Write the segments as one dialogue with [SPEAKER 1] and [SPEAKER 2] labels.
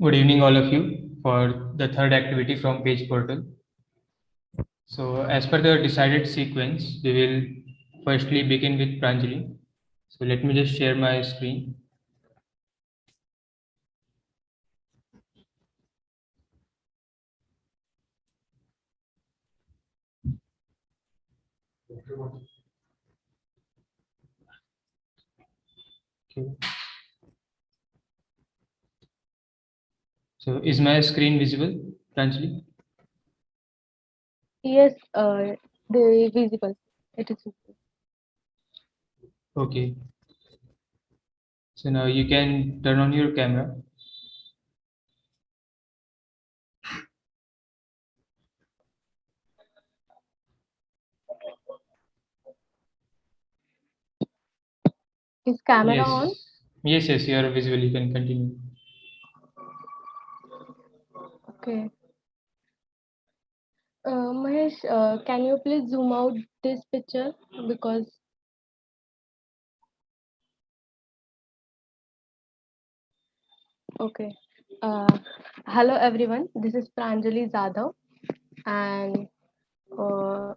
[SPEAKER 1] Good evening, all of you, for the third activity from Page Portal. So, as per the decided sequence, we will firstly begin with Pranjali. So, let me just share my screen. Okay. So, is my screen visible, Pranjali?
[SPEAKER 2] Yes, the visible. It is visible.
[SPEAKER 1] Okay. So now you can turn on your camera.
[SPEAKER 2] Is camera
[SPEAKER 1] Yes.
[SPEAKER 2] on?
[SPEAKER 1] Yes, you are visible. You can continue.
[SPEAKER 2] Okay. Mahesh, can you please zoom out this picture because okay. Uh, Hello everyone. This is Pranjali Zadav, and uh,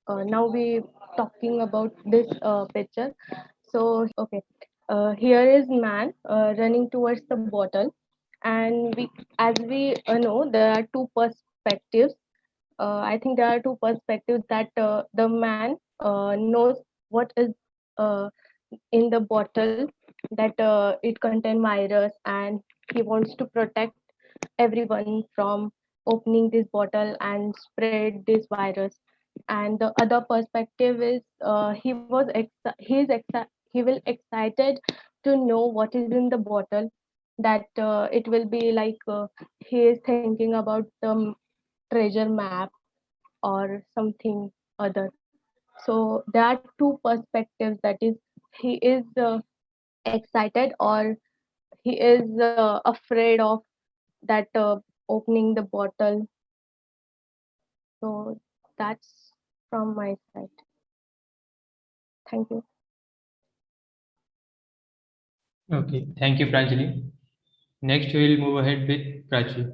[SPEAKER 2] now we talking about this picture. So okay, here is man running towards the bottle, and as we know, there are two perspectives. I think there are two perspectives that the man knows what is uh, in the bottle, that it contain virus, and he wants to protect everyone from opening this bottle and spread this virus. And the other perspective is he will excited to know what is in the bottle, that it will be like he is thinking about the treasure map or something other. So there are two perspectives, that is he is excited or he is afraid of that opening the bottle. So that's from my side. Thank you.
[SPEAKER 1] Okay. Thank you, Pranjali. Next, we will move ahead with Prachi.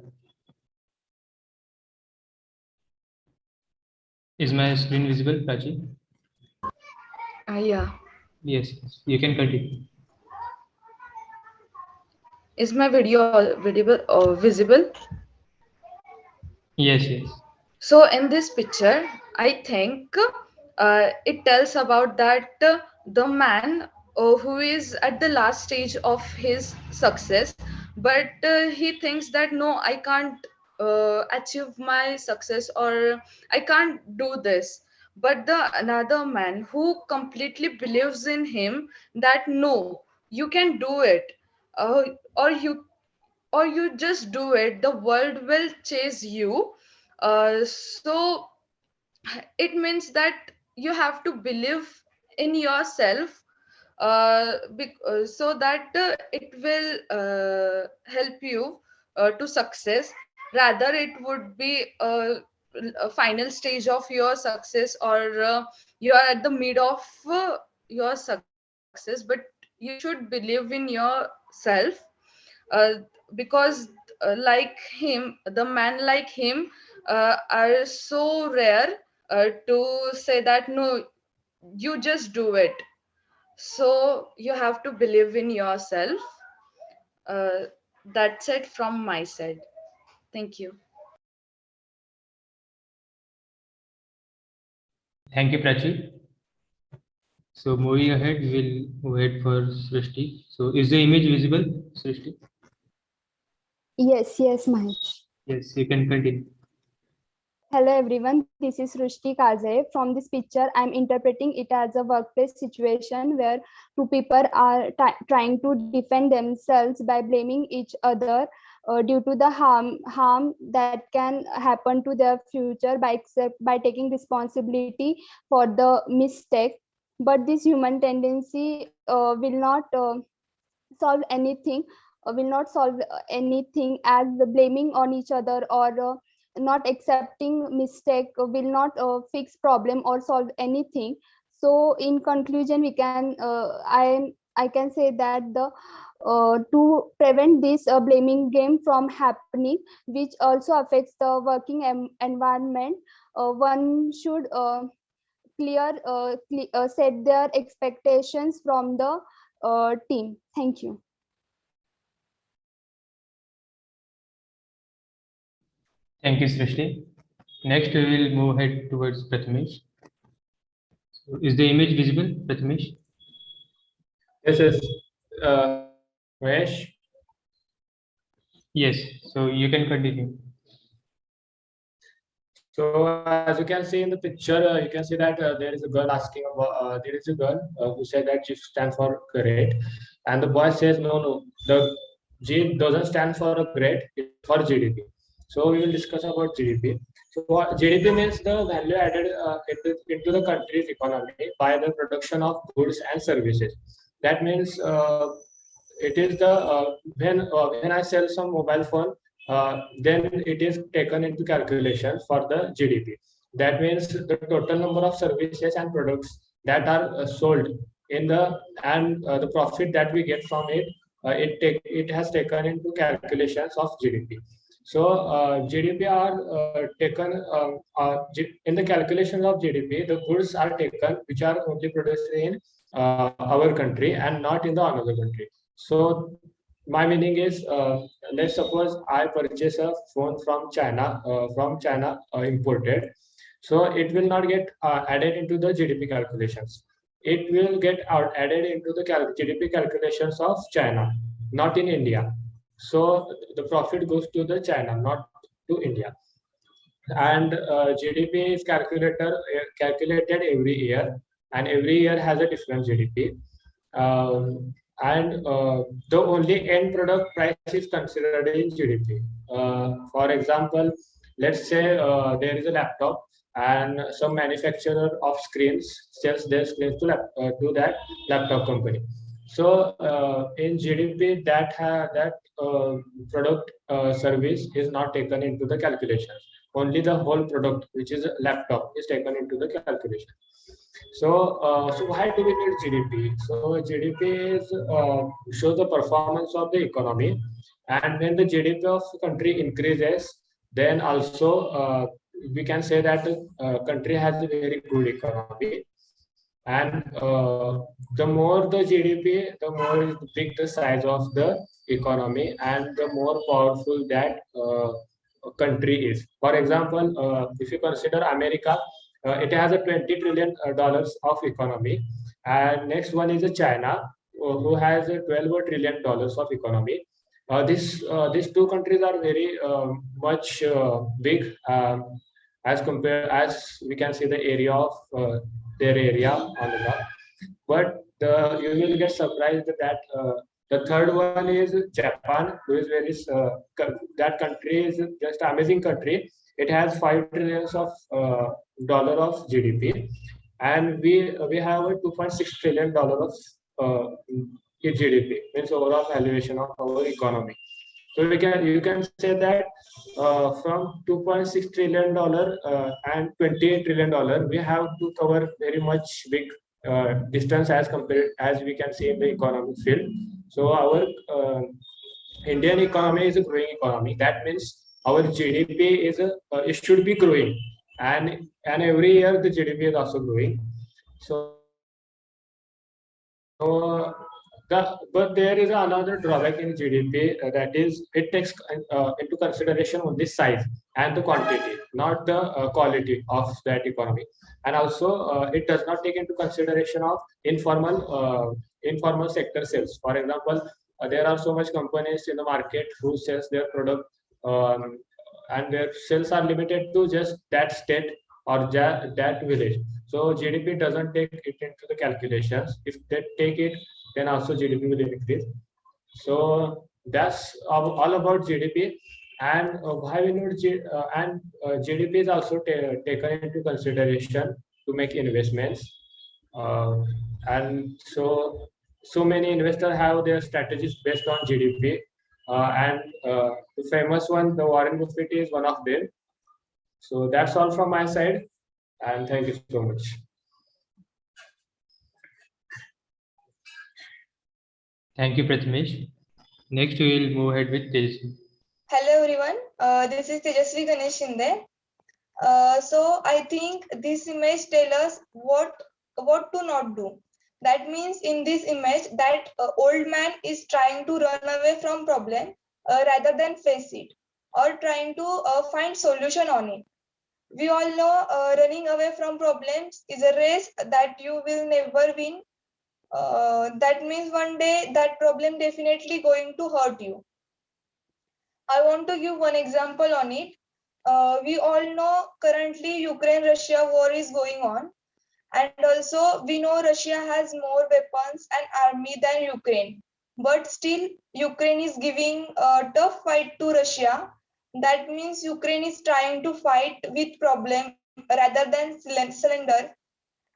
[SPEAKER 1] Is my screen visible, Prachi?
[SPEAKER 3] Yeah.
[SPEAKER 1] Yes. You can continue.
[SPEAKER 3] Is my video visible?
[SPEAKER 1] Yes.
[SPEAKER 3] So in this picture, I think it tells about that the man who is at the last stage of his success, but he thinks that no, I can't achieve my success, or I can't do this. But the another man who completely believes in him that no, you can do it, uh, or you just do it, the world will chase you. So it means that you have to believe in yourself, so that it will help you to success. Rather it would be a final stage of your success, or you are at the mid of your success, but you should believe in yourself, because like him, the man like him are so rare to say that no, you just do it. So you have to believe in yourself. uh, that's it from my side. Thank you.
[SPEAKER 1] Thank you, Prachi. So, moving ahead, we will move ahead for Srishti. So, is the image visible, Srishti?
[SPEAKER 4] Yes, Mahesh.
[SPEAKER 1] Yes, you can continue.
[SPEAKER 4] Hello everyone, this is Rushti Kaze. From this picture, I'm interpreting it as a workplace situation where two people are trying to defend themselves by blaming each other due to the harm that can happen to their future by taking responsibility for the mistake. But this human tendency will not solve anything will not solve anything, as the blaming on each other or not accepting mistake will not fix problem or solve anything. So in conclusion, we can I can say that the to prevent this blaming game from happening, which also affects the working environment. One should set their expectations from the team. Thank you.
[SPEAKER 1] Thank you, Srishti. Next, we will move ahead towards Prathamesh. So is the image visible, Prathamesh?
[SPEAKER 5] Yes, yes. Mahesh?
[SPEAKER 1] Yes, so you can continue.
[SPEAKER 5] So as you can see in the picture, you can see that there is a girl asking about. There is a girl who said that G stands for great, and the boy says no. The G doesn't stand for a great. It's for GDP. So we will discuss about GDP. So what GDP means the value added into the country's economy by the production of goods and services. That means it is the when I sell some mobile phone, then it is taken into calculation for the GDP. That means the total number of services and products that are sold in the profit that we get from it, it has taken into calculations of GDP. So GDP are taken in the calculations of GDP. The goods are taken which are only produced in our country and not in the another country. So my meaning is, let's suppose I purchase a phone from China imported. So it will not get added into the GDP calculations. It will get added into the GDP calculations of China, not in India. So the profit goes to the China, not to India. And GDP is calculated every year, and every year has a different GDP. And the only end product price is considered in GDP. For example, let's say there is a laptop, and some manufacturer of screens sells their screens to that laptop company. So in GDP, that product service is not taken into the calculations. Only the whole product, which is a laptop, is taken into the calculation. So why do we need GDP? So GDP is shows the performance of the economy, and when the GDP of the country increases, then also we can say that the country has a very good economy. And the more the GDP, the more big the size of the economy, and the more powerful that country is. For example, if you consider America, it has a $20 trillion of economy, and next one is China, who has a $12 trillion of economy. These two countries are very much big, as we can see the area of their area on the map. But you will get surprised that the third one is Japan, who is very that country is just amazing country. It has $5 trillion of dollar of GDP, and we have a $2.6 trillion of GDP, means overall valuation of our economy. So you can say that from $2.6 trillion and $28 trillion, we have to cover very much big distance as compared as we can see in the economic field. So our Indian economy is a growing economy. That means our GDP it should be growing, and every year the GDP is also growing. So but there is another drawback in GDP, that is it takes into consideration only size and the quantity, not the quality of that economy. And also it does not take into consideration of informal sector sales. For example, there are so much companies in the market who sells their product, and their sales are limited to just that state or that village. So GDP doesn't take it into the calculations. If they take it, then also GDP will increase. So that's all about GDP. And why we need GDP is also taken into consideration to make investments. And so many investors have their strategies based on GDP. And the famous one, the Warren Buffett, is one of them. So that's all from my side, and thank you so much.
[SPEAKER 1] Thank you, Prathamesh. Next, we will move ahead with Tejasvi.
[SPEAKER 6] Hello everyone, this is Tejasvi Ganesh Shinde. So I think this image tells us what to not do. That means in this image that old man is trying to run away from problem rather than face it, or trying to find solution on it. We all know running away from problems is a race that you will never win. That means one day that problem definitely going to hurt you. I want to give one example on it. We all know currently Ukraine-Russia war is going on, and also we know Russia has more weapons and army than Ukraine. But still, Ukraine is giving a tough fight to Russia. That means Ukraine is trying to fight with problem rather than cylinder.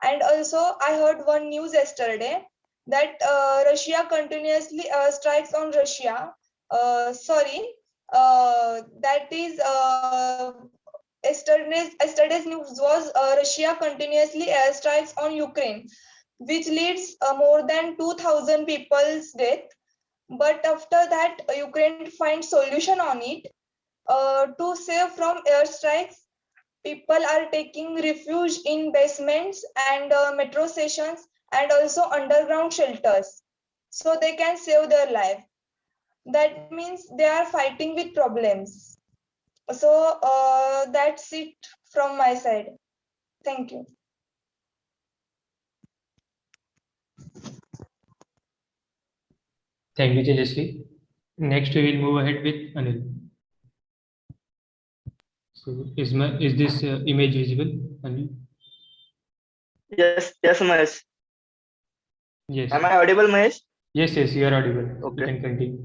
[SPEAKER 6] And also, I heard one news yesterday that Russia continuously strikes on Russia. That is yesterday's news was Russia continuously airstrikes on Ukraine, which leads more than 2,000 people's death. But after that, Ukraine finds solution on it. To save from airstrikes, people are taking refuge in basements and metro stations and also underground shelters, so they can save their life. That means they are fighting with problems. So that's it from my side. Thank you.
[SPEAKER 1] Thank you, Tejasvi. Next, we will move ahead with Anil. So, is this image visible, Anil?
[SPEAKER 7] Yes, Mahesh.
[SPEAKER 1] Yes.
[SPEAKER 7] Am I audible, Mahesh?
[SPEAKER 1] Yes, you are audible.
[SPEAKER 7] Okay.
[SPEAKER 1] You can continue.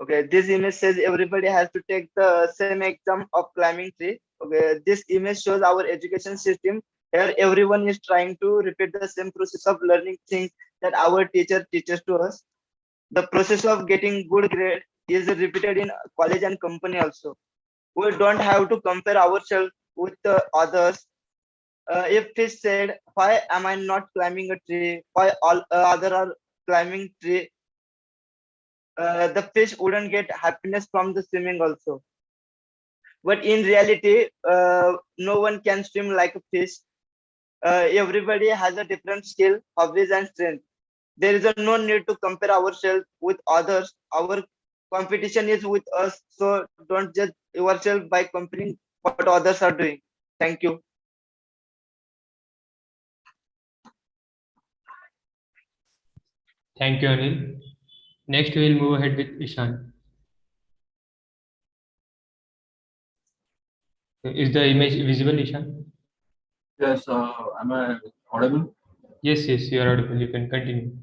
[SPEAKER 7] Okay, this image says everybody has to take the same exam of climbing tree. Okay, this image shows our education system. Here, everyone is trying to repeat the same process of learning things that our teacher teaches to us. The process of getting good grade is repeated in college and company also. We don't have to compare ourselves with others. If he said, "Why am I not climbing a tree? Why all other are climbing tree?" The fish wouldn't get happiness from the swimming also. But in reality, no one can swim like a fish. Everybody has a different skill, hobbies, and strength. There is no need to compare ourselves with others. Our competition is with us. So don't judge yourself by comparing what others are doing. Thank you.
[SPEAKER 1] Thank you, Anil. Next, we will move ahead with Ishan. Is the image visible, Ishan?
[SPEAKER 8] Yes, am I audible?
[SPEAKER 1] Yes, you are audible. You can continue.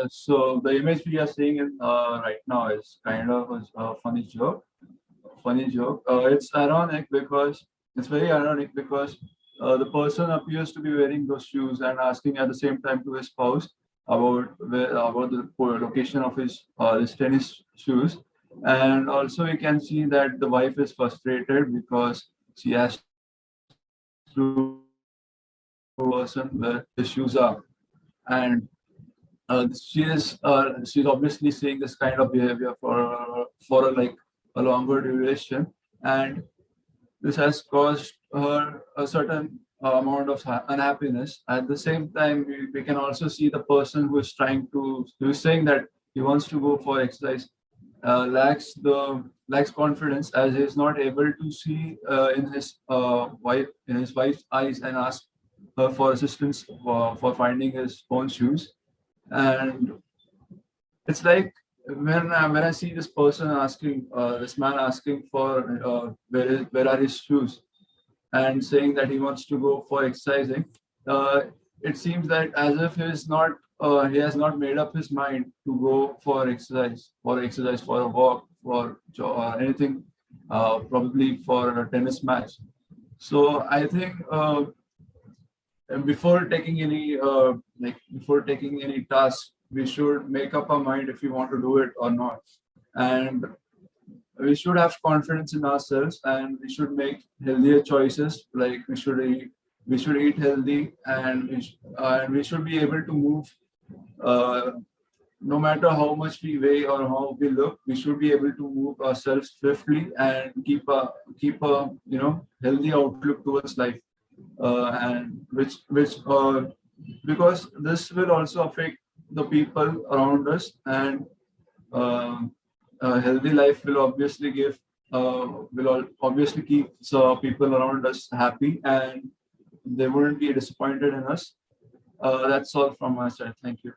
[SPEAKER 8] So the image we are seeing right now is kind of a funny joke. It's ironic because it's very ironic because the person appears to be wearing those shoes and asking at the same time to his spouse about the location of his tennis shoes, and also we can see that the wife is frustrated because she has to person where his shoes are, and she's obviously seeing this kind of behavior for a longer duration, and this has caused her a certain amount of unhappiness. At the same time, we can also see the person who is saying that he wants to go for exercise lacks confidence, as he is not able to see in his wife's eyes and ask her for assistance for finding his own shoes. And it's like when I see this person asking this man asking for where are his shoes, and saying that he wants to go for exercising, it seems that as if he has not made up his mind to go for exercise, for a walk, for anything, probably for a tennis match. So I think before taking any task, we should make up our mind if we want to do it or not, and we should have confidence in ourselves, and we should make healthier choices. Like we should eat healthy, and we should be able to move no matter how much we weigh or how we look, we should be able to move ourselves swiftly and keep a healthy outlook towards life, and which because this will also affect the people around us, and a healthy life will obviously obviously keep people around us happy, and they wouldn't be disappointed in us. That's all from my side. Thank you.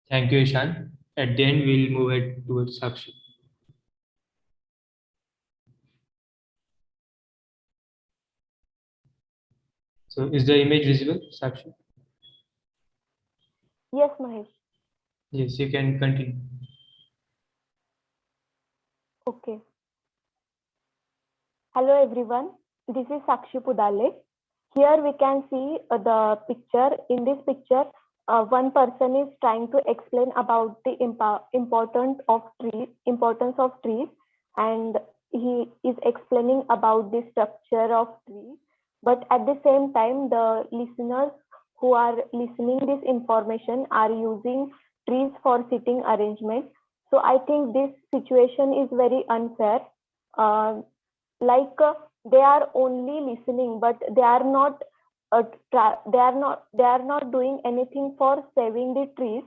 [SPEAKER 1] Thank you, Ishan. At the end, we'll move it towards Sakshi. So is the image visible, Sakshi?
[SPEAKER 2] Yes, Mahesh.
[SPEAKER 1] Yes, you can continue.
[SPEAKER 2] Okay. Hello everyone, this is Sakshi Pudale. Here we can see the picture. In this picture, one person is trying to explain about the importance of trees, and he is explaining about the structure of trees. But at the same time, the listeners who are listening this information are using trees for sitting arrangement. So I think this situation is very unfair. They are only listening, but they are not doing anything for saving the trees.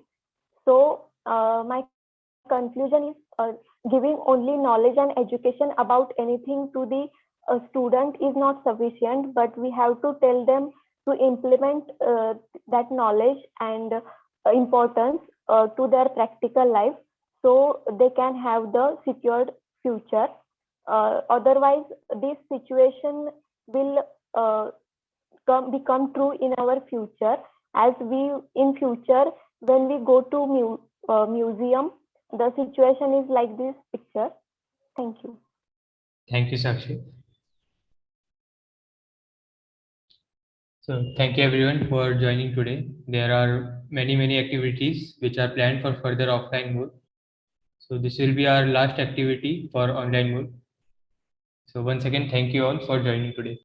[SPEAKER 2] So my conclusion is giving only knowledge and education about anything to the student is not sufficient, but we have to tell them to implement that knowledge and importance to their practical life, so they can have the secured future. Otherwise, this situation will become true in our future, as we in future when we go to museum, the situation is like this picture. Thank you.
[SPEAKER 1] Thank you, Sakshi. So thank you everyone for joining today. There are many activities which are planned for further offline mode. So this will be our last activity for online mode. So once again, thank you all for joining today.